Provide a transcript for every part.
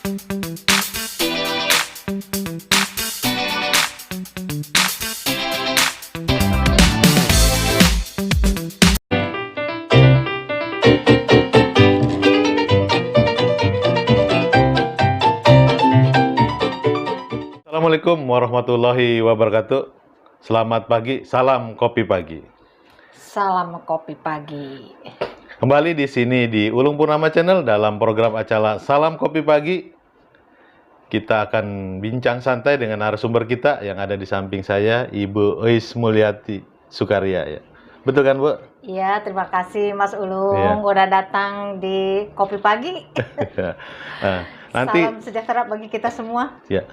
Assalamualaikum warahmatullahi wabarakatuh. Selamat pagi, salam kopi pagi. Salam kopi pagi. Kembali di sini di Ulung Purnama Channel dalam program acara Salam Kopi Pagi. Kita akan bincang santai dengan narasumber kita yang ada di samping saya, Ibu Eis Mulyati Sukarya. Ya. Betul kan, Bu? Iya, terima kasih Mas Ulung Iya. udah datang di kopi pagi. Nanti, Salam sejahtera bagi kita semua. ya.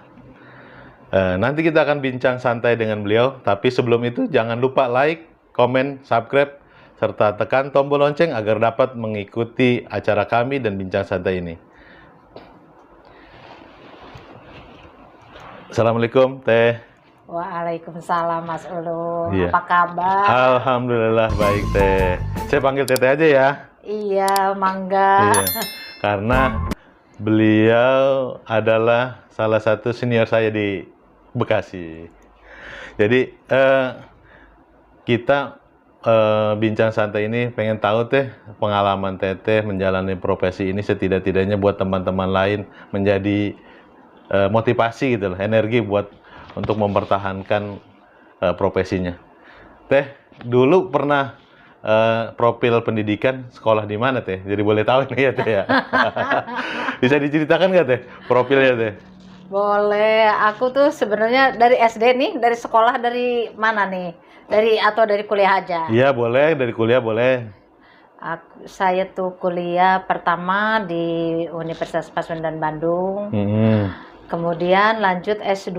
Nanti kita akan bincang santai dengan beliau, tapi sebelum itu jangan lupa like, komen, subscribe, serta tekan tombol lonceng agar dapat mengikuti acara kami dan bincang santai ini. Assalamualaikum, Teh. Waalaikumsalam Mas Ulung. Iya. Apa kabar? Alhamdulillah baik, Teh. Saya panggil Teteh aja ya. Iya, mangga. Iya. Karena beliau adalah salah satu senior saya di Bekasi. Jadi kita bincang santai ini pengen tahu Teh pengalaman Teteh menjalani profesi ini setidak-tidaknya buat teman-teman lain menjadi motivasi gitu loh, energi buat untuk mempertahankan profesinya. Teh dulu pernah profil pendidikan sekolah di mana Teh? Jadi boleh tahu nih ya Teh ya. Bisa diceritakan nggak Teh profilnya Teh? Boleh. Aku tuh sebenarnya dari SD nih, dari sekolah dari mana nih? Atau dari kuliah aja? Iya boleh, dari kuliah boleh. Saya tuh kuliah pertama di Universitas Pasundan Bandung. Kemudian lanjut S2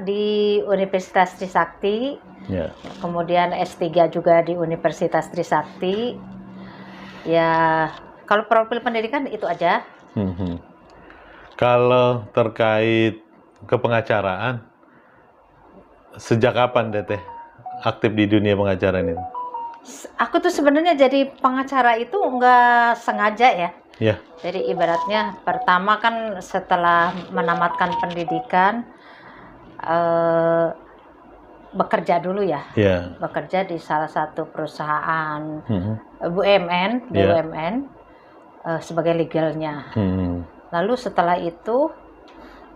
di Universitas Trisakti. Ya. Kemudian S3 juga di Universitas Trisakti. Ya, kalau profil pendidikan itu aja. Kalau terkait kepengacaraan, sejak kapan Teteh aktif di dunia pengacaraan ini? Aku tuh sebenarnya jadi pengacara itu nggak sengaja ya. Ya. Jadi ibaratnya pertama kan setelah menamatkan pendidikan, bekerja dulu ya. Ya. Bekerja di salah satu perusahaan BUMN, sebagai legalnya. Lalu setelah itu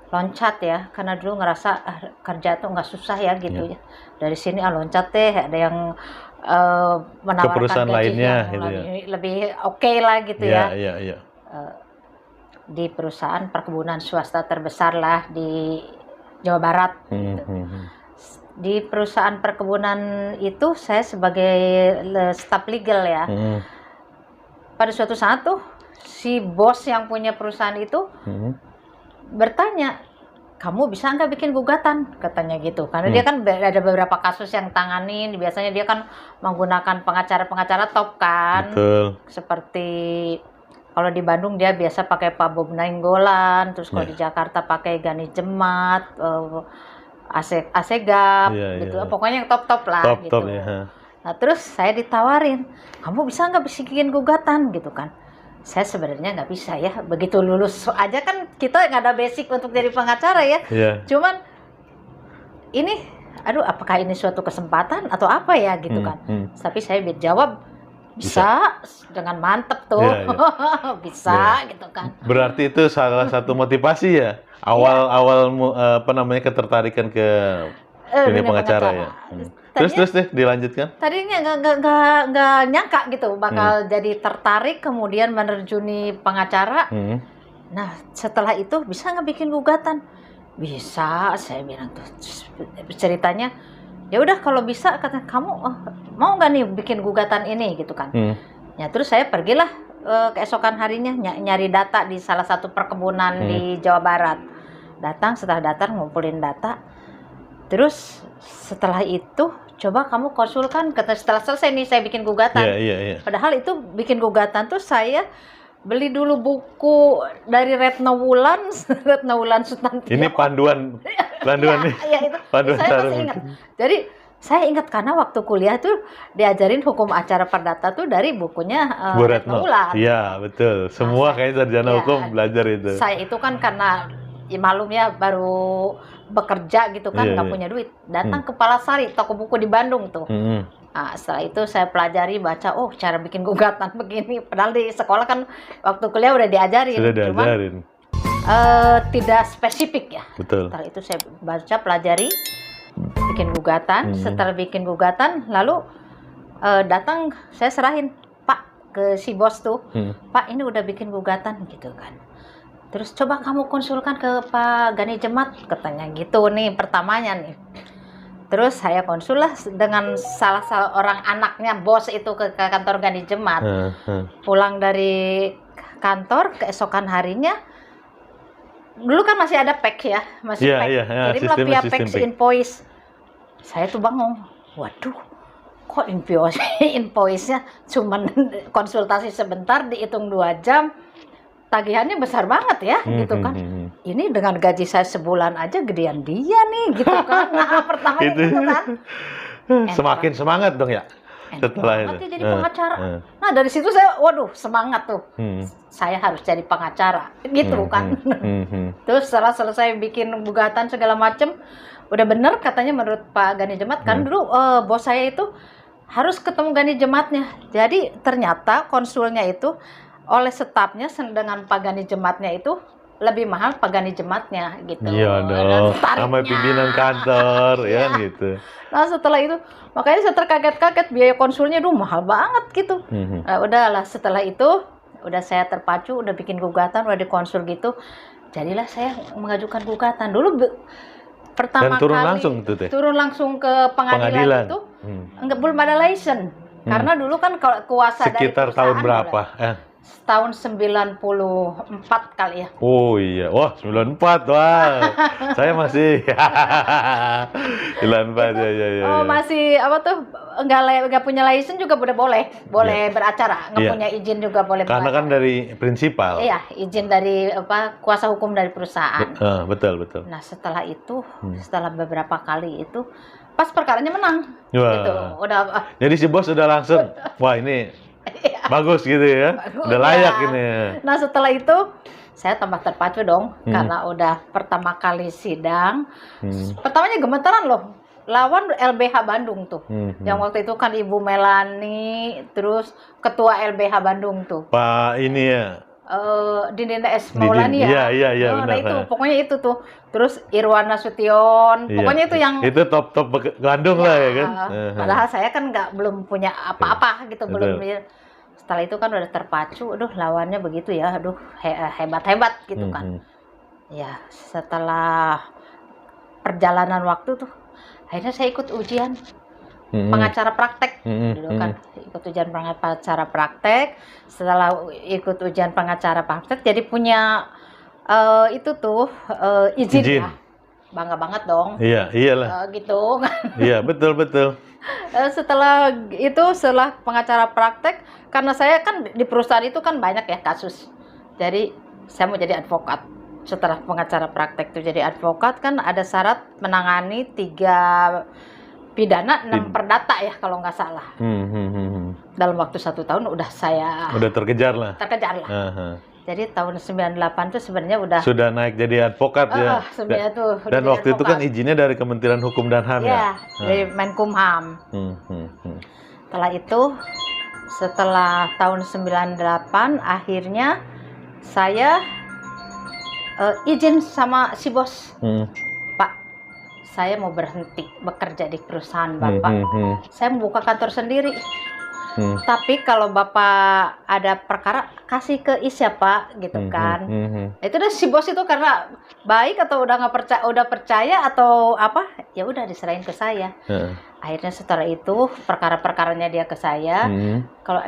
loncat ya, karena dulu ngerasa kerja tuh nggak susah ya gitu ya. Dari sini loncat deh, ada yang menawarkan ke perusahaan gaji lainnya yang gitu ya. lebih oke lah gitu ya. Iya. Di perusahaan perkebunan swasta terbesar lah di Jawa Barat. Gitu. Di perusahaan perkebunan itu saya sebagai staf legal ya. Pada suatu saat tuh si bos yang punya perusahaan itu bertanya, kamu bisa nggak bikin gugatan? Katanya gitu. Karena dia kan ada beberapa kasus yang tanganin. Biasanya dia kan menggunakan pengacara-pengacara top kan. Betul. Seperti kalau di Bandung dia biasa pakai Pak Bob Nainggolan. Terus kalau di Jakarta pakai Gani Jemat, Asegap, gitu. Pokoknya yang top-top lah gitu. Top ya. Nah terus saya ditawarin, kamu bisa nggak bikin gugatan gitu kan? Saya sebenarnya nggak bisa ya, begitu lulus aja kan kita nggak ada basic untuk jadi pengacara ya. Cuman ini, aduh apakah ini suatu kesempatan atau apa ya gitu kan. Tapi saya jawab, bisa. Dengan mantep tuh. Bisa gitu kan. Berarti itu salah satu motivasi ya? Awal ketertarikan ke dunia pengacara ya? Terus deh dilanjutkan. Tadinya nggak nyangka gitu bakal jadi tertarik kemudian menerjuni pengacara. Nah setelah itu bisa nggak bikin gugatan? Bisa, saya bilang tuh. Ceritanya ya udah kalau bisa kata kamu mau nggak nih bikin gugatan ini gitu kan? Ya terus saya pergilah keesokan harinya nyari data di salah satu perkebunan di Jawa Barat. Setelah datang ngumpulin data. Terus setelah itu coba kamu konsulkan, setelah selesai nih saya bikin gugatan. Padahal itu bikin gugatan tuh saya beli dulu buku dari Retno Wulan Sutantia. Ini panduan nih. Iya itu. Panduan saya masih ingat. Jadi Saya ingat karena waktu kuliah tuh diajarin hukum acara perdata tuh dari bukunya Bu Retno Retno. Ular. Iya, betul. Semua kayaknya sarjana ya, hukum belajar itu. Saya itu kan karena ya malum ya baru bekerja gitu kan, Iya, nggak iya. punya duit. Datang ke Palasari, toko buku di Bandung tuh. Nah, setelah itu saya pelajari baca, oh cara bikin gugatan begini. Padahal di sekolah kan waktu kuliah udah diajarin. Sudah diajarin. Cuman tidak spesifik ya. Betul. Setelah itu saya baca, pelajari, bikin gugatan. Setelah bikin gugatan, lalu datang saya serahin Pak ke si bos tuh. Pak, ini udah bikin gugatan gitu kan. Terus coba kamu konsulkan ke Pak Gani Jemat, katanya gitu nih pertamanya nih. Terus saya konsul lah dengan salah orang anaknya bos itu ke kantor Gani Jemat. Pulang dari kantor, keesokan harinya, dulu kan masih ada PEK ya, masih PEK. Kirimlah via PEK invoice. Saya tuh bangun, waduh, kok invoice-nya cuman konsultasi sebentar, dihitung 2 jam, tagihannya besar banget ya, gitu kan. Ini dengan gaji saya sebulan aja gedean dia nih, gitu kan. Nah, pertamanya gitu kan. Semakin semangat dong ya setelah itu. Ya jadi pengacara. Nah, dari situ saya, waduh, semangat tuh. Saya harus jadi pengacara, gitu kan. Terus setelah selesai bikin gugatan segala macem, udah bener katanya menurut Pak Gani Jemat, kan dulu bos saya itu harus ketemu Gani Jematnya. Jadi ternyata konsulnya itu oleh stafnya dengan Pak Gani Jematnya itu lebih mahal Pak Gani Jematnya gitu. Iya dong, sama pimpinan kantor ya kan gitu. Nah setelah itu, makanya saya terkaget-kaget biaya konsulnya mahal banget gitu. Nah, udahlah setelah itu, udah saya terpacu, udah bikin gugatan, udah dikonsul gitu. Jadilah saya mengajukan gugatan. Dulu pertama Dan turun kali langsung tuh, Teh? turun langsung ke pengadilan. Itu belum ada license. Karena dulu kan kuasa sekitar dari perusahaan tahun berapa? Tahun 94 kali ya. Oh iya, wah 94, wah. Saya masih 94 ya. Oh, masih apa tuh nggak punya license juga udah boleh beracara, nggak punya izin juga boleh. Karena kan dari prinsipal. Iya, izin dari kuasa hukum dari perusahaan. Betul. Nah setelah itu, setelah beberapa kali itu, pas perkaranya menang. Wah. Gitu, udah. Jadi si bos udah langsung, wah ini bagus gitu ya, udah layak ini. Nah setelah itu saya tambah terpacu dong, karena udah pertama kali sidang. Pertamanya gemetaran loh, lawan LBH Bandung tuh. Yang waktu itu kan Ibu Melani, terus Ketua LBH Bandung tuh. Pak ini ya. Dindin S. Maulani ya. Iya nah benar. itu pokoknya itu tuh. Terus Irwan Nasution, pokoknya itu yang itu top Bandung lah ya kan. Padahal saya kan belum punya apa-apa gitu, belum. Setelah itu kan udah terpacu, aduh lawannya begitu ya, aduh hebat gitu kan. Ya setelah perjalanan waktu tuh, akhirnya saya ikut ujian pengacara praktek, dulu kan ikut ujian pengacara praktek. Setelah ikut ujian pengacara praktek, jadi punya itu tuh izin ya, bangga banget dong. Iya, iyalah. Gitu kan. Iya, betul. Setelah pengacara praktek, karena saya kan di perusahaan itu kan banyak ya kasus. Jadi saya mau jadi advokat. Setelah pengacara praktek itu jadi advokat kan ada syarat menangani 3 pidana 6 perdata ya kalau nggak salah. Dalam waktu 1 tahun udah terkejar lah. Jadi tahun 98 itu sebenarnya sudah naik jadi advokat ya. Dan waktu itu kan izinnya dari Kementerian Hukum dan HAM ya. Dari Menkumham. Setelah itu, setelah tahun 98 akhirnya saya izin sama si bos. Pak, saya mau berhenti bekerja di perusahaan Bapak. Saya mau buka kantor sendiri. Tapi kalau Bapak ada perkara, kasih ke Isya Pak, gitu kan. Itu udah si bos itu karena baik atau udah percaya atau apa, ya udah diserahin ke saya. Akhirnya setelah itu perkara-perkaranya dia ke saya. Kalau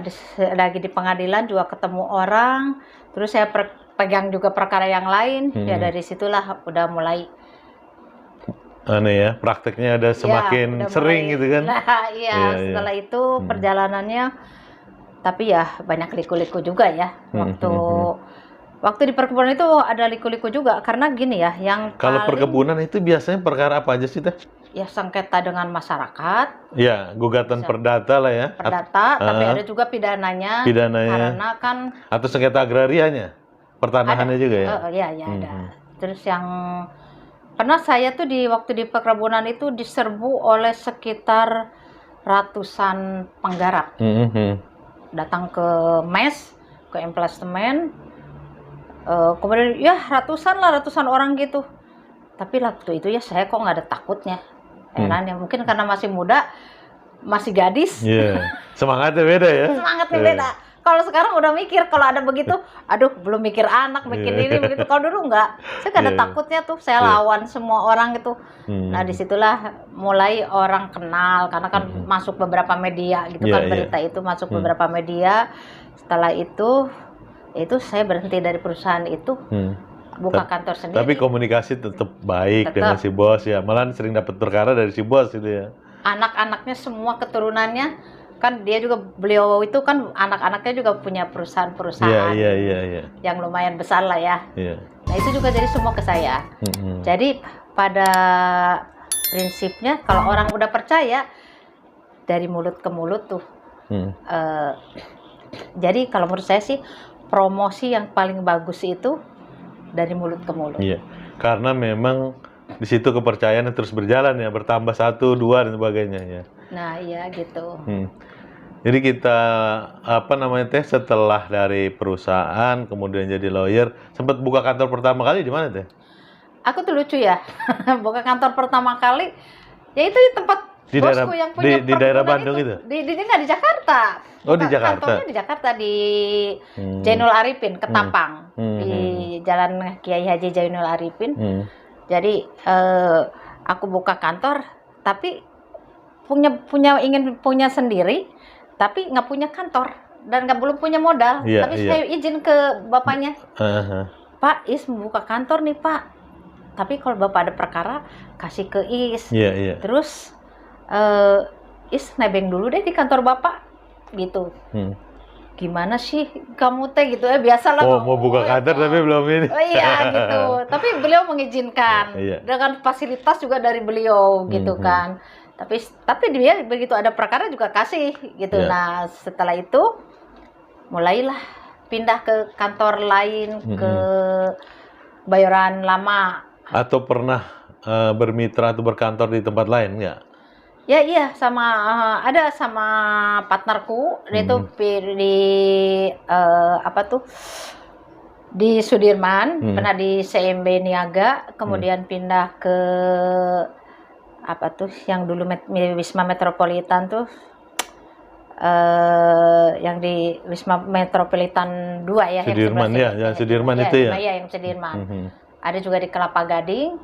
lagi di pengadilan juga ketemu orang, terus saya pegang juga perkara yang lain. Ya dari situlah udah mulai prakteknya ada semakin sering gitu kan. Nah, setelah itu perjalanannya, tapi ya banyak liku-liku juga ya. Waktu Waktu di perkebunan itu ada liku-liku juga karena gini ya, yang Kalau paling perkebunan itu biasanya perkara apa aja sih Teh? ya sengketa dengan masyarakat, Ya, gugatan bisa perdata lah ya. perdata, tapi Heeh, ada juga pidananya pidananya karena kan atau sengketa agrarianya, ada, pertanahannya juga ya. ya ya ada. Mhm. Terus yang pernah saya tuh waktu di perkebunan itu diserbu oleh sekitar ratusan penggarap Mhm. datang ke mes, ke emplasemen, kemudian ya ratusan orang gitu. Tapi waktu itu ya saya kok nggak ada takutnya. Heran ya, mungkin karena masih muda, masih gadis, Iya, semangatnya beda ya. semangatnya beda. Kalau sekarang udah mikir, kalau ada begitu, aduh belum mikir anak, mikir ini begitu. Kalau dulu enggak, saya nggak ada Iya. takutnya tuh, saya Iya. lawan semua orang gitu. Nah Hmm. disitulah mulai orang kenal, karena kan masuk beberapa media gitu Iya, kan, iya. berita itu masuk beberapa media. Setelah itu saya berhenti dari perusahaan itu, Hmm. buka kantor sendiri. Tapi komunikasi tetap baik dengan Tetap. si bos ya. Malah sering dapat perkara dari si bos itu ya. Anak-anaknya semua keturunannya kan beliau itu kan anak-anaknya juga punya perusahaan-perusahaan Iya. yang lumayan besar lah ya. Iya. Nah itu juga jadi semua ke saya. Mhm. Jadi pada prinsipnya kalau orang udah percaya dari mulut ke mulut tuh. Hmm. Jadi kalau menurut saya sih promosi yang paling bagus itu dari mulut ke mulut. Iya. Karena memang di situ kepercayaannya terus berjalan ya, bertambah 1, 2 dan sebagainya ya. Nah iya gitu. Jadi kita setelah dari perusahaan kemudian jadi lawyer, sempat buka kantor pertama kali di mana Teh? Aku tuh lucu ya, buka kantor pertama kali, ya itu di tempat Di bosku daerah- yang punya di daerah perkebunan Bandung itu? Nggak di Jakarta. Oh, di Jakarta. Kantornya di Jakarta di Jainul Arifin, Ketapang, di Jalan Kiai Haji Jainul Arifin. Jadi aku buka kantor, tapi ingin punya sendiri, tapi nggak punya kantor dan belum punya modal. Iya, Tapi iya. saya izin ke bapaknya, Aha. Pak Is mau buka kantor nih Pak. Tapi kalau bapak ada perkara kasih ke Is. Iya. Terus Is nebeng dulu deh di kantor bapak, gitu. Gimana sih kamu teh gitu ya, biasalah. Oh, mau buka kantor tapi belum ini. Oh iya gitu. Tapi beliau mengizinkan Iya. dengan fasilitas juga dari beliau gitu kan. Tapi dia begitu ada perkara juga kasih gitu. Iya. Nah, setelah itu mulailah pindah ke kantor lain, ke Bayoran Lama. Atau pernah bermitra atau berkantor di tempat lain nggak? Ya iya, ada sama partnerku, dia tuh di di Sudirman, pernah di CMB Niaga, kemudian pindah ke yang dulu Wisma Metropolitan tuh, yang di Wisma Metropolitan 2 ya, Sudirman yang ya, Sudirman itu ya. Iya, yang Sudirman. Ada juga di Kelapa Gading,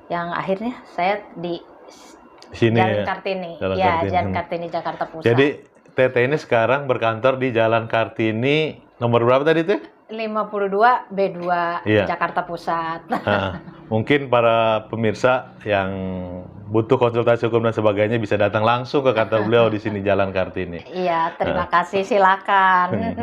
yang akhirnya saya di Sini Jalan ya. Kartini. Jalan Ya, Kartini. Jalan Kartini Jakarta Pusat. Jadi Teteh ini sekarang berkantor di Jalan Kartini nomor berapa tadi Teh? 52 B2 Iya. Jakarta Pusat. Nah, mungkin para pemirsa yang butuh konsultasi hukum dan sebagainya bisa datang langsung ke kantor beliau di sini Jalan Kartini. Iya, terima kasih, silakan.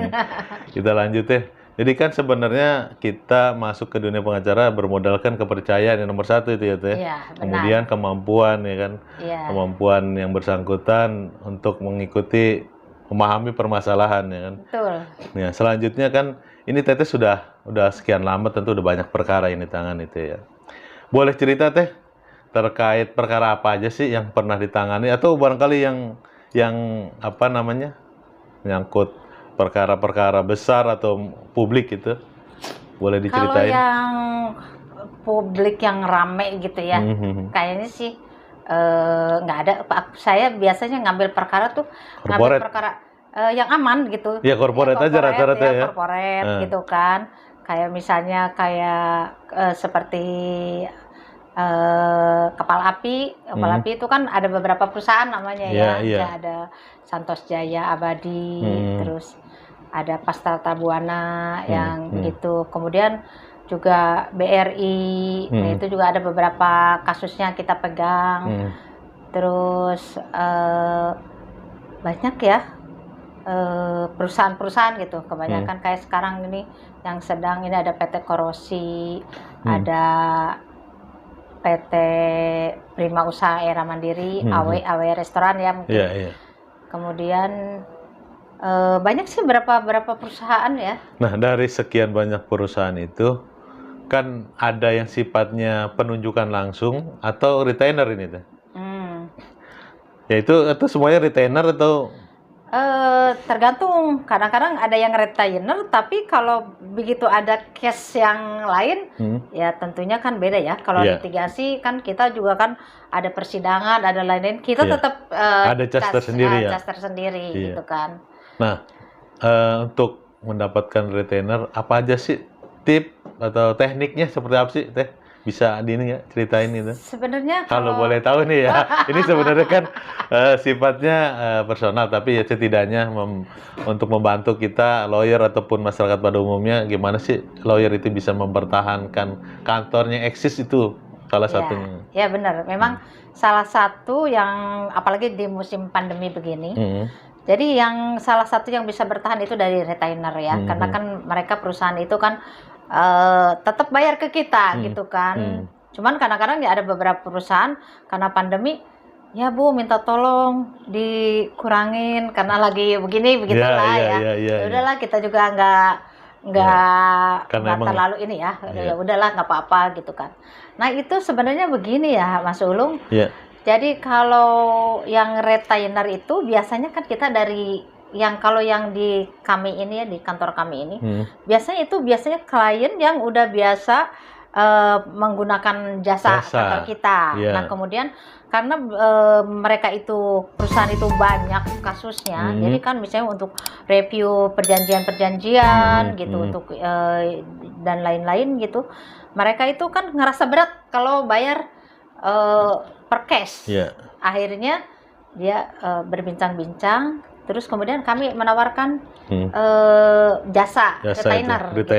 Kita lanjut Teh. Jadi kan sebenarnya kita masuk ke dunia pengacara bermodalkan kepercayaan yang nomor 1 itu ya Teh. Iya, benar. Kemudian kemampuan ya kan. Iya. Kemampuan yang bersangkutan untuk mengikuti memahami permasalahan ya kan. Betul. Ya, selanjutnya kan ini Teteh sudah sekian lama tentu udah banyak perkara ini tangan itu ya. Boleh cerita Teh terkait perkara apa aja sih yang pernah ditangani atau barangkali yang menyangkut perkara-perkara besar atau publik gitu. Boleh diceritain? Kalau yang publik yang rame gitu ya, kayaknya sih nggak ada. Saya biasanya ngambil perkara tuh Corporate. ngambil perkara yang aman gitu. Ya, corporate aja rata-rata ya. Corporate gitu kan. Kayak misalnya seperti Kepala Api itu kan ada beberapa perusahaan namanya ya. Iya. Ada Santos Jaya Abadi, terus ada Pastrata Buana yang begitu. Kemudian juga BRI, nah itu juga ada beberapa kasusnya kita pegang. Terus banyak ya. perusahaan-perusahaan gitu. Kebanyakan kayak sekarang ini yang sedang ini ada PT Korosi, ada PT Prima Usaha Era Mandiri, AW Restoran ya mungkin. Kemudian banyak sih berapa perusahaan ya. Nah, dari sekian banyak perusahaan itu kan ada yang sifatnya penunjukan langsung atau retainer ini tuh. Ya itu semuanya retainer atau tergantung. Kadang-kadang ada yang retainer, tapi kalau begitu ada case yang lain, ya tentunya kan beda ya. Kalau litigasi kan kita juga kan ada persidangan, ada lain-lain. Kita tetap ada cas tersendiri cas tersendiri gitu kan. Nah, untuk mendapatkan retainer apa aja sih tip atau tekniknya seperti apa sih Teh? Bisa ceritain itu? Sebenarnya kalau boleh tahu nih ya, ini sebenarnya kan sifatnya personal, tapi ya setidaknya untuk membantu kita lawyer ataupun masyarakat pada umumnya, gimana sih lawyer itu bisa mempertahankan kantornya eksis itu salah satunya. Ya benar, memang salah satu yang apalagi di musim pandemi begini. Jadi yang salah satu yang bisa bertahan itu dari retainer ya, karena kan mereka perusahaan itu kan tetap bayar ke kita gitu kan. Cuman kadang-kadang ya ada beberapa perusahaan karena pandemi, ya Bu minta tolong dikurangin karena lagi begitulah ya. Udahlah kita juga nggak terlalu ini ya. Ya udahlah nggak apa-apa gitu kan. Nah itu sebenarnya begini ya Mas Ulung. Jadi kalau yang retainer itu biasanya kan kita dari kalau yang di kami ini ya, di kantor kami ini, biasanya klien yang udah biasa menggunakan jasa kantor kita. Nah kemudian karena mereka itu perusahaan itu banyak kasusnya, jadi kan misalnya untuk review perjanjian gitu untuk dan lain-lain gitu, mereka itu kan ngerasa berat kalau bayar per case. Akhirnya dia berbincang-bincang, terus kemudian kami menawarkan jasa retainer. Gitu.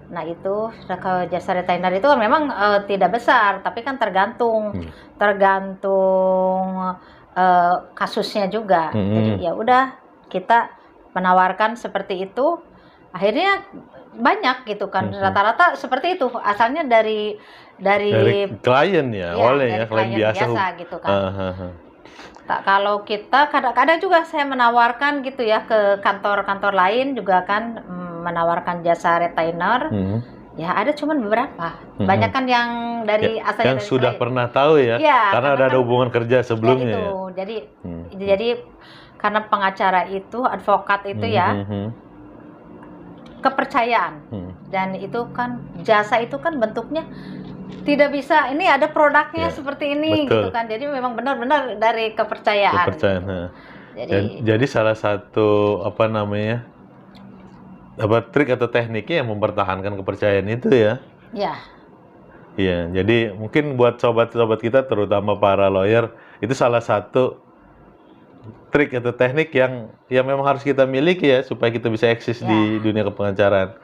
Nah itu jasa retainer itu memang tidak besar, tapi kan tergantung kasusnya juga. Jadi ya udah kita menawarkan seperti itu, akhirnya banyak gitu kan. Rata-rata seperti itu, asalnya dari klien ya, awalnya ya klien biasa gitu kan. Kalau kita kadang-kadang juga saya menawarkan gitu ya ke kantor-kantor lain juga kan, menawarkan jasa retainer. Ya ada cuman beberapa. Banyak kan yang dari asalnya yang sudah pernah tahu ya, karena ada hubungan kerja sebelumnya. Jadi karena pengacara itu, advokat itu kepercayaan. Dan itu kan jasa itu kan bentuknya tidak bisa ini ada produknya seperti ini gitu kan. Jadi memang benar-benar dari kepercayaan. Jadi salah satu trik atau tekniknya yang mempertahankan kepercayaan itu ya. Iya, jadi mungkin buat sobat-sobat kita terutama para lawyer, itu salah satu trik atau teknik yang memang harus kita miliki ya supaya kita bisa eksis di dunia kepengacaraan.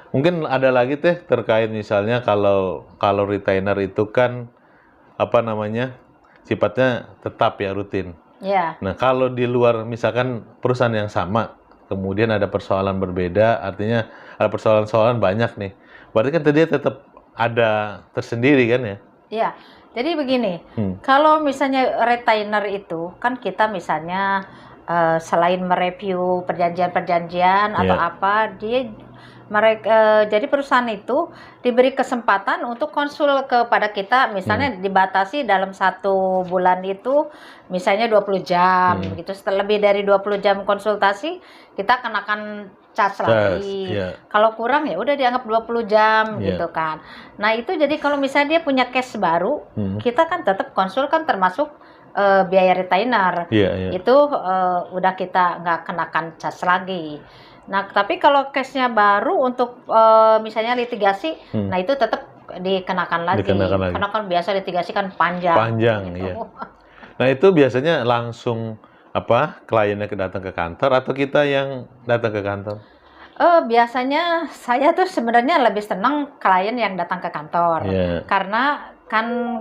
Mungkin ada lagi Teh terkait misalnya kalau retainer itu kan sifatnya tetap ya, rutin. Nah kalau di luar misalkan perusahaan yang sama, kemudian ada persoalan berbeda, artinya ada persoalan-persoalan banyak nih. Berarti kan dia tetap ada tersendiri kan ya? Iya. Jadi begini, kalau misalnya retainer itu kan kita misalnya selain mereview perjanjian-perjanjian atau apa, jadi perusahaan itu diberi kesempatan untuk konsul kepada kita, misalnya dibatasi dalam 1 bulan itu misalnya 20 jam gitu. Setelah lebih dari 20 jam konsultasi kita kenakan cas lagi. Kalau kurang ya udah dianggap 20 jam gitu kan. Nah itu jadi kalau misalnya dia punya case baru, kita kan tetap konsul kan termasuk biaya retainer. Itu udah kita nggak kenakan cas lagi. Nah, tapi kalau case-nya baru untuk misalnya litigasi, nah itu tetap dikenakan lagi. Karena kan biasa litigasi kan panjang gitu. Nah, itu biasanya langsung kliennya datang ke kantor atau kita yang datang ke kantor? Biasanya saya tuh sebenarnya lebih senang klien yang datang ke kantor. Karena kan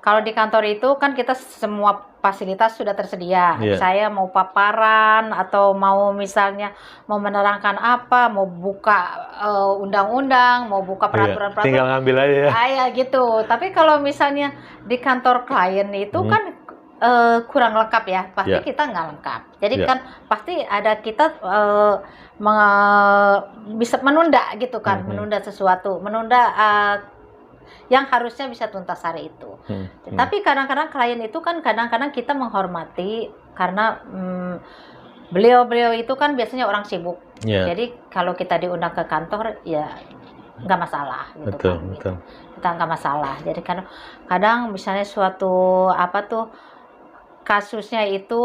kalau di kantor itu kan kita semua fasilitas sudah tersedia. Iya. Saya mau paparan atau mau misalnya mau menerangkan apa, mau buka undang-undang, mau buka Iya, peraturan-peraturan. tinggal ngambil aja ya. Ya gitu. Tapi kalau misalnya di kantor klien itu kan kurang lengkap ya. Pasti Iya. kita nggak lengkap. Jadi Iya. kan pasti ada kita bisa menunda gitu kan, menunda sesuatu, menunda yang harusnya bisa tuntas hari itu. Tapi kadang-kadang klien itu kan kadang-kadang kita menghormati karena beliau-beliau itu kan biasanya orang sibuk. Iya. Jadi kalau kita diundang ke kantor ya nggak masalah gitu Betul, kan. betul. Kita nggak masalah. Jadi kadang misalnya suatu apa tuh kasusnya itu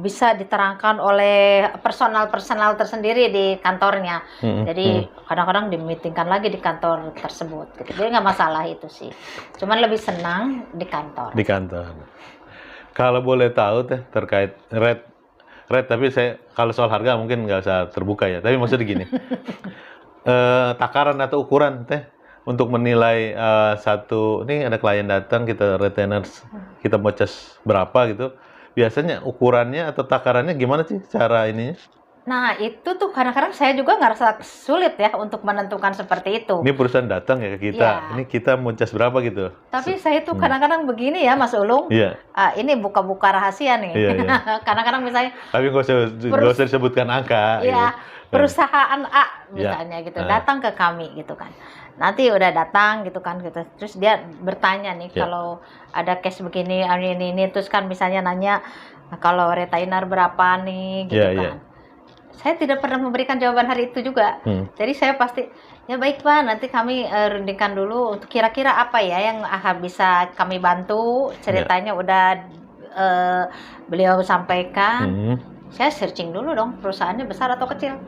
bisa diterangkan oleh personal tersendiri di kantornya. Jadi kadang-kadang dimitingkan lagi di kantor tersebut. Gitu. Jadi nggak masalah itu sih. Cuman lebih senang di kantor. Di kantor. Kalau boleh tahu teh terkait rate, tapi saya kalau soal harga mungkin nggak usah terbuka ya. Tapi maksudnya gini, takaran atau ukuran teh untuk menilai ini ada klien datang, kita retainers, kita mau cas berapa gitu. Biasanya ukurannya atau takarannya gimana sih cara ininya? Nah itu tuh kadang-kadang saya juga ngerasa sulit ya untuk menentukan seperti itu. Ini perusahaan datang ya ke kita, Iya. ini kita mau cas berapa gitu. Tapi saya tuh kadang-kadang begini ya Mas Ulung, Iya. ini buka-buka rahasia nih. Iya, iya. Kadang-kadang misalnya Tapi nggak usah disebutkan angka. ya gitu. perusahaan A Iya. misalnya gitu datang ke kami gitu kan. Nanti udah datang gitu kan gitu. Terus dia bertanya nih Iya. kalau ada case begini ini terus kan misalnya nanya kalau retainer berapa nih gitu Iya, kan. iya. Saya tidak pernah memberikan jawaban hari itu juga. Jadi saya pasti ya baik Pak, nanti kami rundingkan dulu untuk kira-kira apa ya yang bisa kami bantu. Ceritanya udah beliau sampaikan. Saya searching dulu dong perusahaannya besar atau kecil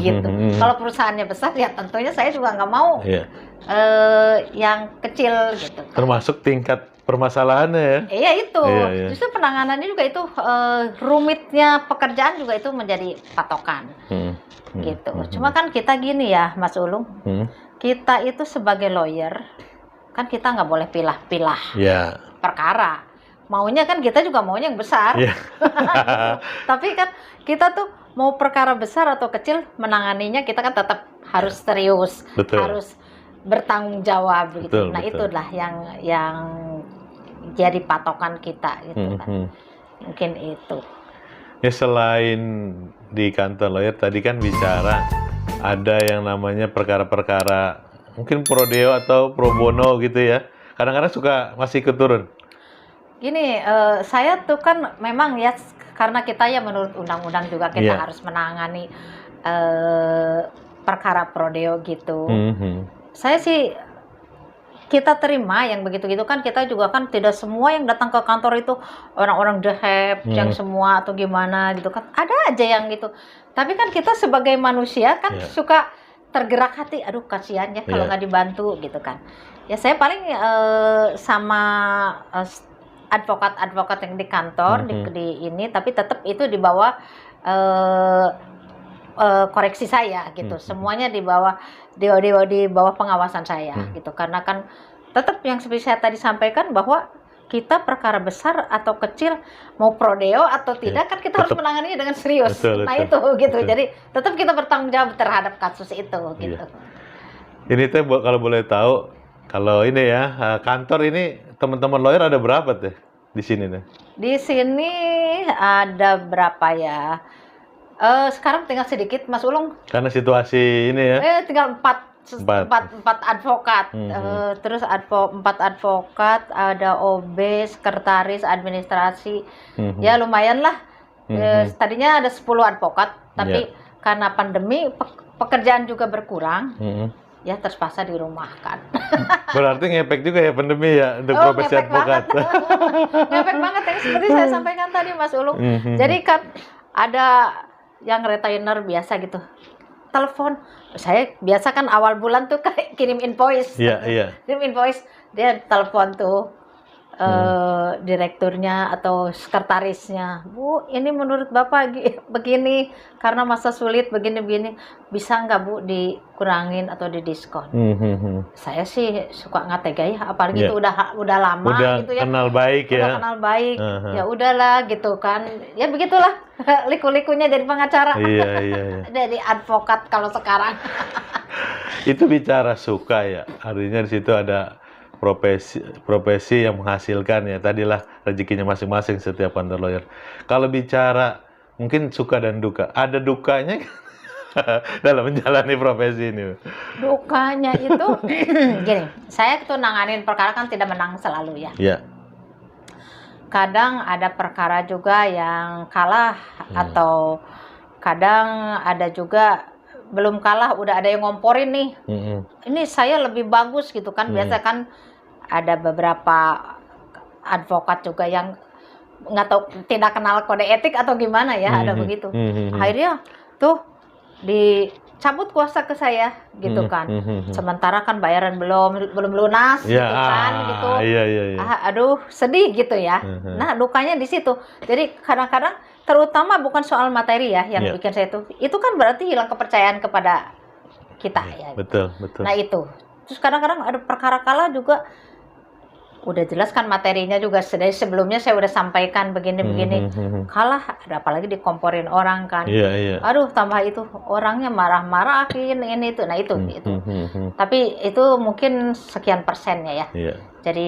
gitu. Kalau perusahaannya besar ya tentunya saya juga nggak mau yang kecil gitu. Termasuk tingkat permasalahannya ya. Iya itu. Iya. Justru penanganannya juga itu rumitnya pekerjaan juga itu menjadi patokan. Gitu. Cuma kan kita gini ya Mas Ulung. Kita itu sebagai lawyer kan kita nggak boleh pilah-pilah perkara. Maunya kan kita juga maunya yang besar. Iya. Tapi kan kita tuh mau perkara besar atau kecil menanganinya kita kan tetap harus serius, Betul. harus bertanggung jawab gitu. Betul, Nah betul. itulah yang jadi patokan kita gitu kan. Mungkin itu. Ya selain di kantor lawyer tadi kan bicara ada yang namanya perkara-perkara mungkin pro deo atau pro bono gitu ya. Kadang-kadang suka masih ikut turun. Gini, saya tuh kan memang ya karena kita ya menurut undang-undang juga kita harus menangani perkara prodeo gitu. Saya sih kita terima yang begitu-gitu kan kita juga kan tidak semua yang datang ke kantor itu orang-orang deheb yang semua atau gimana gitu kan. Ada aja yang gitu. Tapi kan kita sebagai manusia kan suka tergerak hati, aduh kasihan ya kalau nggak dibantu gitu kan. Ya saya paling sama advokat-advokat yang di kantor di ini tapi tetap itu di bawah koreksi saya gitu. Semuanya di bawah pengawasan saya gitu. Karena kan tetap yang seperti saya tadi sampaikan bahwa kita perkara besar atau kecil mau prodeo atau tidak kan kita harus menanganinya dengan serius. Betul, itu gitu. Betul. Jadi tetap kita bertanggung jawab terhadap kasus itu gitu. Ini teh kalau boleh tahu kalau ini ya kantor ini teman-teman lawyer ada berapa teh di sini teh? Di sini ada berapa ya? Sekarang tinggal sedikit Mas Ulung. Karena situasi ini ya. Tinggal empat advokat. Terus 4 advokat, ada OB, sekretaris, administrasi. Ya lumayan lah. Tadinya ada 10 advokat, tapi karena pandemi pekerjaan juga berkurang. Ya terpaksa dirumahkan. Berarti ngefek juga ya pandemi ya untuk profesi advokat. Ngefek banget ya seperti saya sampaikan tadi Mas Ulung. Jadi kan ada yang retainer biasa gitu. Telepon, saya biasa kan awal bulan tuh kayak kirim invoice. Iya. Kirim invoice, dia telepon tuh. direkturnya atau sekretarisnya, Bu, ini menurut Bapak begini, karena masa sulit begini-begini, bisa nggak Bu dikurangin atau didiskon? Saya sih suka nggak tega ya, apalagi itu udah lama udah gitu ya, kenal baik udah ya. kenal baik, ya udahlah gitu kan, ya begitulah liku-likunya jadi pengacara, Iya. dari advokat kalau sekarang. Itu bicara suka ya, artinya di situ ada profesi yang menghasilkan ya, tadilah rezekinya masing-masing setiap kantor lawyer. Kalau bicara mungkin suka dan duka, ada dukanya dalam menjalani profesi ini. Dukanya itu gini, saya tuh nanganin perkara kan tidak menang selalu ya. Iya. Kadang ada perkara juga yang kalah atau kadang ada juga belum kalah udah ada yang ngomporin nih. Ini saya lebih bagus gitu kan. Biasa kan ada beberapa advokat juga yang nggak tahu tidak kenal kode etik atau gimana ya, ada begitu. Akhirnya tuh dicabut kuasa ke saya gitu kan. Sementara kan bayaran belum lunas gitu kan gitu. Iya. Aduh, sedih gitu ya. Nah, dukanya di situ. Jadi kadang-kadang terutama bukan soal materi ya yang bikin saya itu kan berarti hilang kepercayaan kepada kita ya. Betul. Nah, itu. Terus kadang-kadang ada perkara kalah juga udah jelas kan materinya juga dari sebelumnya saya udah sampaikan begini-begini. Kalah, ada apalagi dikomporin orang kan. Iya. Aduh, tambah itu orangnya marah-marahin ini itu. Nah, itu. Tapi itu mungkin sekian persennya ya. Iya. Jadi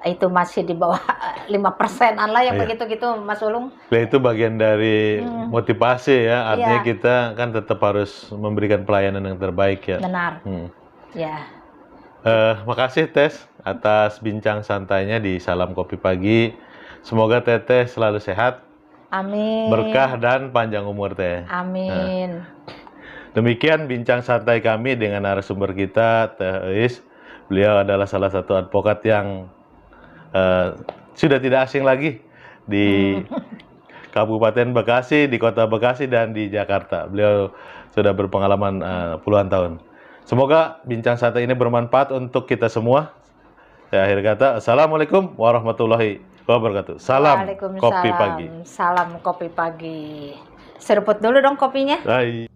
itu masih di bawah 5%-an lah yang begitu-gitu, Mas Ulung. Nah, itu bagian dari motivasi ya. Artinya kita kan tetap harus memberikan pelayanan yang terbaik ya. Benar. Ya. Makasih Tes atas bincang santainya di Salam Kopi Pagi. Semoga Teteh selalu sehat. Amin. Berkah dan panjang umur Teh. Amin. Demikian bincang santai kami dengan narasumber kita, Teh Eis. Beliau adalah salah satu advokat yang sudah tidak asing lagi di Kabupaten Bekasi, di Kota Bekasi, dan di Jakarta. Beliau sudah berpengalaman puluhan tahun. Semoga bincang santai ini bermanfaat untuk kita semua. Saya akhir kata, Assalamualaikum warahmatullahi wabarakatuh. Salam Kopi Pagi. Salam Kopi Pagi. Seruput dulu dong kopinya. Bye.